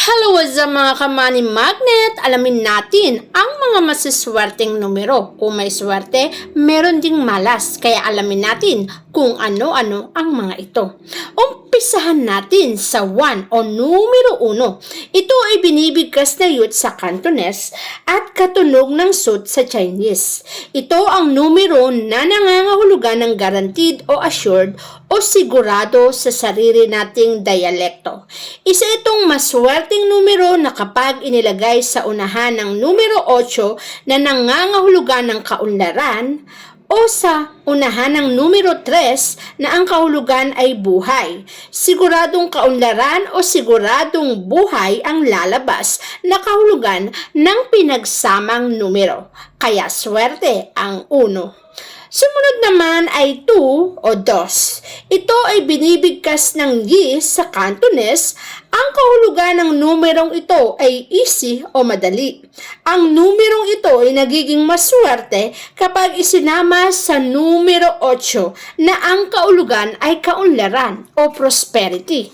Hello sa mga ka-money magnet! Alamin natin ang mga masiswerteng numero. Kung may swerte, meron ding malas. Kaya alamin natin kung ano-ano ang mga ito. Umpisahan natin sa 1 o numero 1. Ito ay binibigkas na yut sa Cantonese at katunog ng suit sa Chinese. Ito ang numero na nangangahulugan ng guaranteed o assured o sigurado sa sarili nating dialekto. Isa itong maswerteng numero na kapag inilagay sa unahan ng numero 8 na nangangahulugan ng kaunlaran o sa unahan ng numero 3 na ang kahulugan ay buhay. Siguradong kaunlaran o siguradong buhay ang lalabas na kahulugan ng pinagsamang numero. Kaya swerte ang 1. Sumunod naman ay 2 o 2. Ito ay binibigkas ng yi sa Cantonese. Ang kahulugan ng numerong ito ay easy o madali. Ang numerong ito ay nagiging maswerte kapag isinama sa numero 8 na ang kahulugan ay kaunlaran o prosperity.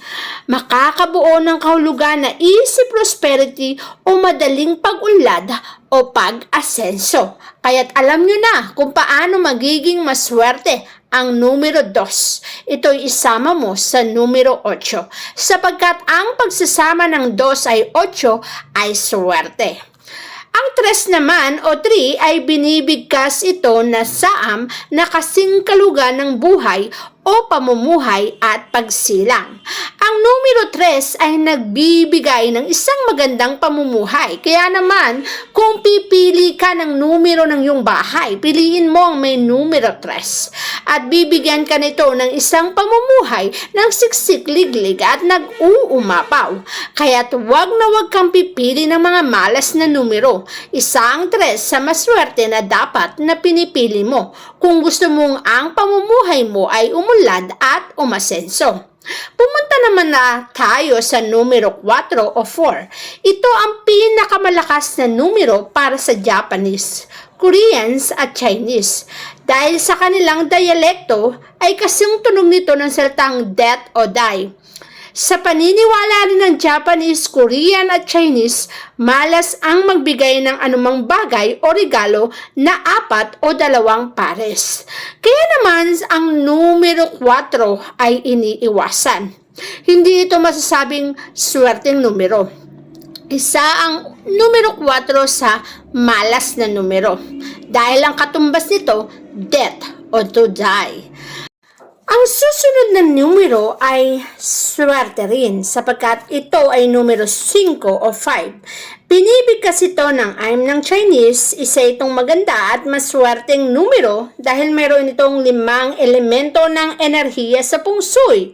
Makakabuo ng kahulugan na easy prosperity o madaling pag-unlad o pag-asenso. Kaya't alam nyo na kung paano magiging maswerte ang numero 2. Ito'y isama mo sa numero 8 sapagkat ang pagsasama ng 2 ay 8 ay swerte. Ang 3 naman o 3 ay binibigkas ito na saam na kasing kalugan ng buhay o pamumuhay at pagsilang. Ang numero 3 ay nagbibigay ng isang magandang pamumuhay. Kaya naman, kung pipili ka ng numero ng iyong bahay, piliin mo ang may numero 3. At bibigyan ka nito ng isang pamumuhay ng siksik-liglig at nag-uumapaw. Kaya't wag na wag kang pipili ng mga malas na numero. Isang 3 sa maswerte na dapat na pinipili mo kung gusto mong ang pamumuhay mo ay umunlad at umasenso. Pumunta naman na tayo sa numero 4 o 4. Ito ang pinakamalakas na numero para sa Japanese, Koreans at Chinese. Dahil sa kanilang dialekto ay kasing tunog nito ng salitang death o die. Sa paniniwala rin ng Japanese, Korean at Chinese, malas ang magbigay ng anumang bagay o regalo na 4 o 2 pares. Kaya naman ang numero 4 ay iniiwasan. Hindi ito masasabing swerteng numero. Isa ang numero 4 sa malas na numero. Dahil ang katumbas nito, death o to die. Ang susunod na numero ay swerte rin sapagkat ito ay numero 5 o 5. Binibigkas ito ng aim ng Chinese, isa itong maganda at maswerteng numero dahil mayroon itong 5 elemento ng enerhiya sa pungsoy.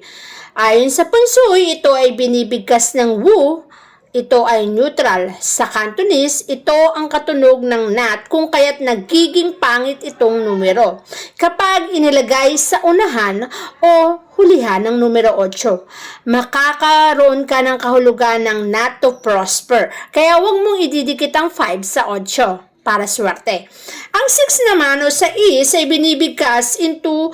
Ayon sa pungsoy, ito ay binibigkas ng wu. Ito ay neutral. Sa Cantonese, ito ang katunog ng nat kung kaya't nagiging pangit itong numero kapag inilagay sa unahan o hulihan ng numero 8. Makakaroon ka ng kahulugan ng not to prosper. Kaya huwag mong ididikit ang 5 sa 8 para swerte. Ang 6 naman o sa is ay binibigkas into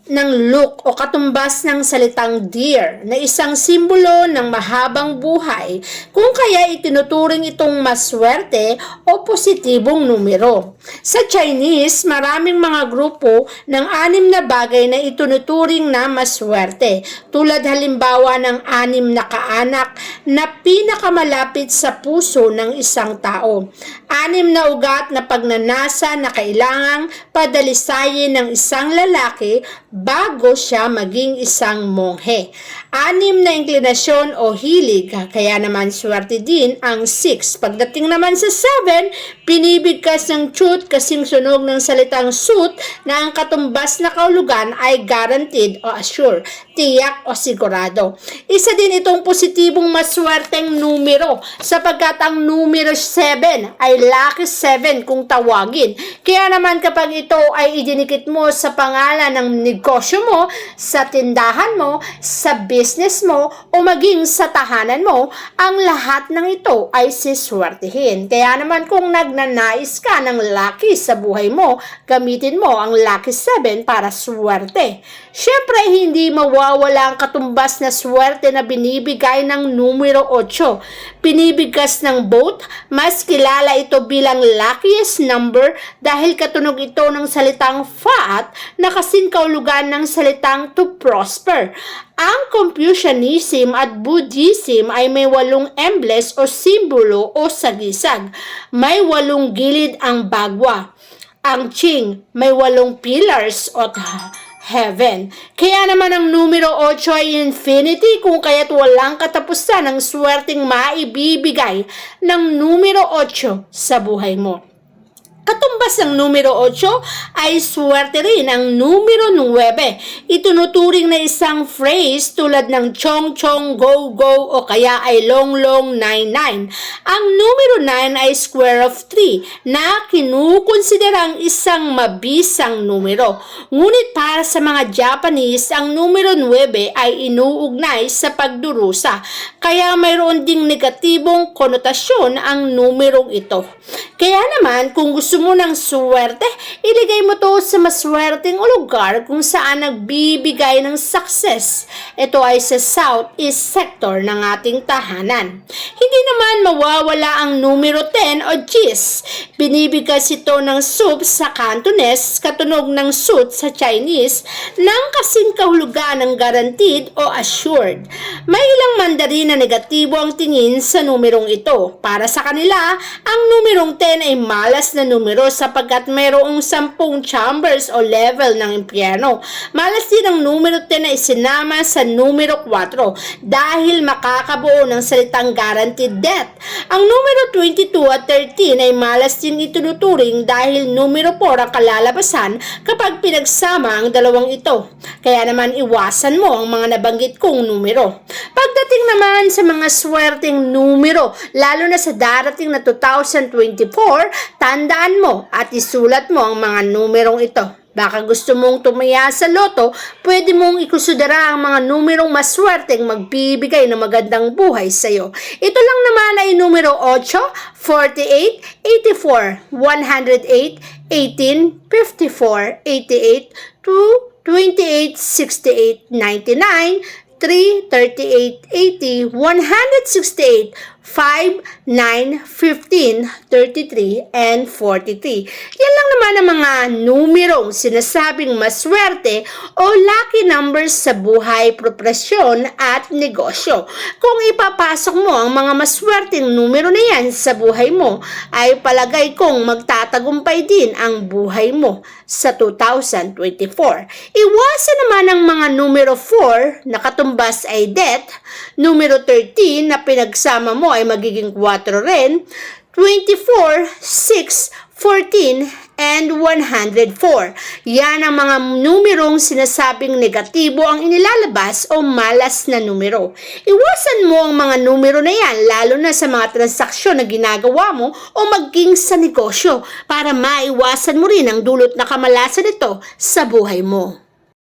ng look o katumbas ng salitang deer na isang simbolo ng mahabang buhay kung kaya itinuturing itong maswerte o positibong numero. Sa Chinese, maraming mga grupo ng 6 na bagay na itinuturing na maswerte tulad halimbawa ng 6 na kaanak na pinakamalapit sa puso ng isang tao. 6 na ugat na pagnanasa na kailangang padalisayin ng isang lalaki bago siya maging isang monghe. 6 na inklinasyon o hilig, kaya naman swerte din ang 6. Pagdating naman sa 7, binibigkas ng truth kasing sunog ng salitang suit na ang katumbas na kahulugan ay guaranteed o assure, tiyak o sigurado. Isa din itong positibong maswerteng numero sapagkat ang numero 7 ay lucky 7 kung tawagin. Kaya naman kapag ito ay idinikit mo sa pangalan ng negosyo negosyo mo, sa tindahan mo, sa business mo, o maging sa tahanan mo, ang lahat ng ito ay siswertihin. Kaya naman kung nagnanais ka ng lucky sa buhay mo, gamitin mo ang Lucky 7 para swerte. Siyempre, hindi mawawala ang katumbas na swerte na binibigay ng numero 8. Pinibigkas ng boat, mas kilala ito bilang luckiest number dahil katunog ito ng salitang fat na kasing kaulugan ng salitang to prosper. Ang Confucianism at Buddhism ay may 8 embles o simbolo o sagisag. May 8 gilid ang bagwa. Ang Qing may 8 pillars o heaven. Kaya naman ang numero 8 ay infinity kung kaya't walang katapusan ang swerteng maibibigay ng numero 8 sa buhay mo. Katumbas ng numero 8 ay swerte rin ang numero 9. Itunuturing na isang phrase tulad ng chong chong go go o kaya ay long long 99. Ang numero 9 ay square of 3 na kinukonsiderang isang mabisang numero. Ngunit para sa mga Japanese, ang numero 9 ay inuugnay sa pagdurusa. Kaya mayroon ding negatibong konotasyon ang numerong ito. Kaya naman kung gusto mo ng swerte, iligay mo to sa maswerteng lugar kung saan nagbibigay ng success. Ito ay sa southeast sector ng ating tahanan. Hindi naman mawawala ang numero 10 o Gis. Binibigkas ito ng soup sa Cantonese, katunog ng suit sa Chinese, ng kasing kahulugan ng guaranteed o assured. May ilang Mandarin na negatibo ang tingin sa numerong ito. Para sa kanila, ang numerong 10 ay malas na numero sapagkat mayroong 10 chambers o level ng impyerno. Malas din ang numero 10 na isinama sa numero 4 dahil makakabuo ng salitang guaranteed death. Ang numero 22 at 13 ay malas din itunuturing dahil numero 4 ang kalalabasan kapag pinagsama ang dalawang ito. Kaya naman iwasan mo ang mga nabanggit kong numero. Pagdating naman sa mga swerteng numero, lalo na sa darating na 2024, tandaan mo at isulat mo ang mga numerong ito. Baka gusto mong tumaya sa loto, pwede mong ikonsidera ang mga numerong maswerteng magbibigay ng magandang buhay sa iyo. Ito lang naman ay numero 8, 48, 84, 108, 18, 54, 88, 2, 28, 68, 99, 3, 38, 80, 168, 5, 9, 15, 33, and 43. Yan lang naman ang mga numerong sinasabing maswerte o lucky numbers sa buhay, profesyon at negosyo. Kung ipapasok mo ang mga maswerteng numero na yan sa buhay mo, ay palagay kong magtatagumpay din ang buhay mo sa 2024. Iwasan naman ang mga numero 4 na katumbas ay death, numero 13 na pinagsama mo ay magiging 4 rin, 24, 6, 14, and 104. Yan ang mga numerong sinasabing negatibo ang inilalabas o malas na numero. Iwasan mo ang mga numero na yan lalo na sa mga transaksyon na ginagawa mo o maging sa negosyo para maiwasan mo rin ang dulot na kamalasan nito sa buhay mo.